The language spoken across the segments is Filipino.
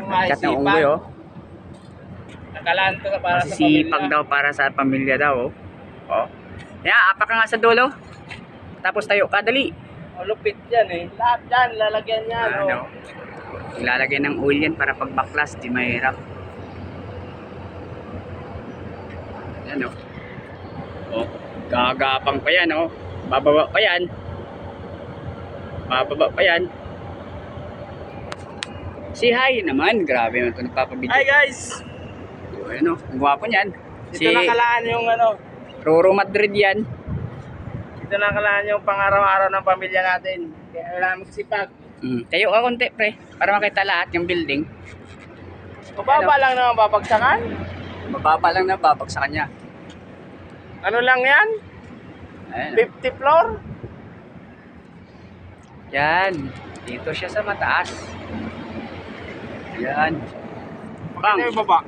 Kat ng unggoy, oh. Nakalaan to para sa Masisipag pamilya. daw para sa pamilya daw, oh. Oh. Kaya, apak ka nga sa dulo. Tapos tayo ka, dali. Oh, lupit yan eh. Lahat yan, lalagyan yan. Ano? Ilalagay ng oil yan para pag baklas, di mahirap. Yan, oh. Oh, gagapang pa yan, oh. Bababa pa yan. Bababa pa yan. Si hi naman, grabe naman ito nagpapabidyo. Hi guys! Ano, ang gwapo niyan. Dito nakalaan yung ano. Roro Madrid yan. Dito nakalaan yung pang-araw-araw ng pamilya natin. Kaya kailangan magsipag. Tayo ka konti, pre, para makita lahat yung building. Mababa lang naman babagsakan. Mababa lang na babag sa kanya. Ano lang yan? Ayan, 50 floor? yan. Dito siya sa mataas. Yan. Ano yung baba?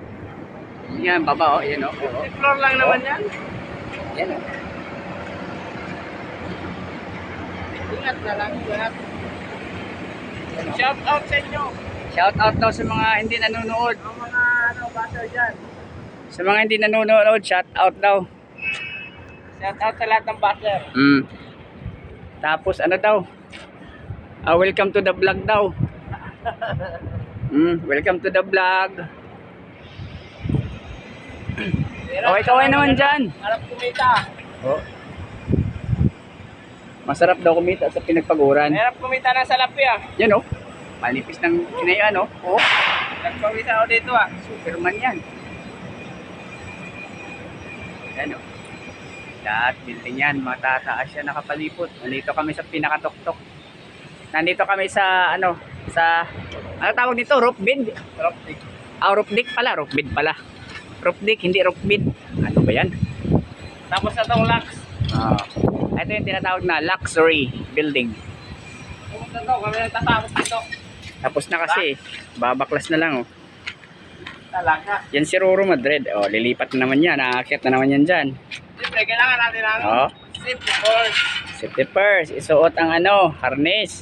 Yan, baba, oh. Yan, oh. 50 floor lang naman yan. Yan, oh. Ingat na lang, ingat. Shout out sa inyo. Shout out daw sa mga hindi nanonood. Ang mga batter dyan. Sa mga hindi nanonood, shout out daw. Shout out sa lahat ng batter. Tapos ano daw? Welcome to the vlog daw. Welcome to the vlog. Okay, kaway naman dyan. Harap kumita. Oh. Masarap daw kumita sa pinagpaguran. Harap kumita ng salapi ah. Yan, oh. Manipis ng kinayan, oh. Oh. Nagpawisa ako dito ah. Superman yan. Yan, oh. Lahat building yan. Matataas yan nakapalipot. Nandito kami sa pinakatuktok. Nandito kami sa, ano tawag dito? Roof bed? Roof deck. Roof deck pala. Roof bed pala. Roof deck, hindi roof bed. Ano ba yan? Tapos na tong locks. Ito yung tinatawag na luxury building. Pumunta to, kami nagtatapos dito. Tapos na kasi, babaklas na lang, oh. Talaga. Yan si Roro Madrid. Oh, lilipat na naman yan. Aakyat na naman yan dyan. Siyempre, kailangan natin ang safety first. Safety first. Isuot ang harness.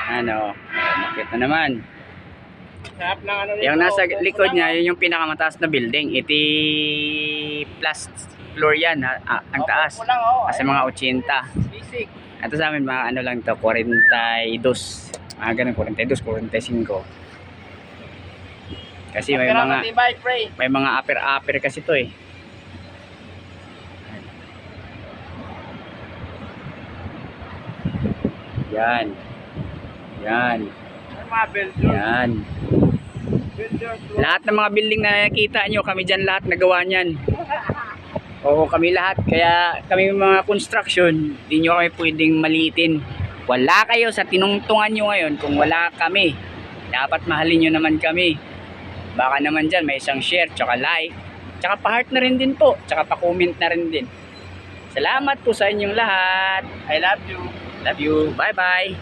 Makita na naman. Sarap ng ano Yung nasa likod niya, yun yung pinakamataas na building. 80 plus floor yan. Ang taas. Kasi mga 80. Basic. Ito sa amin, mga ano lang to, 42. Mga ganun, 42, 45. Kasi may mga upper kasi to eh. Yan. Yan. Yan. Lahat ng mga building na nakikita nyo, kami dyan lahat nagawa nyan. Oo, kami lahat. Kaya kami mga construction, di nyo kami pwedeng maliitin. Wala kayo sa tinungtungan nyo ngayon kung wala kami. Dapat mahalin nyo naman kami. Baka naman dyan may isang share, tsaka like, tsaka pa-heart na rin din po, tsaka pa-comment na rin din. Salamat po sa inyong lahat. I love you. Love you. Bye-bye.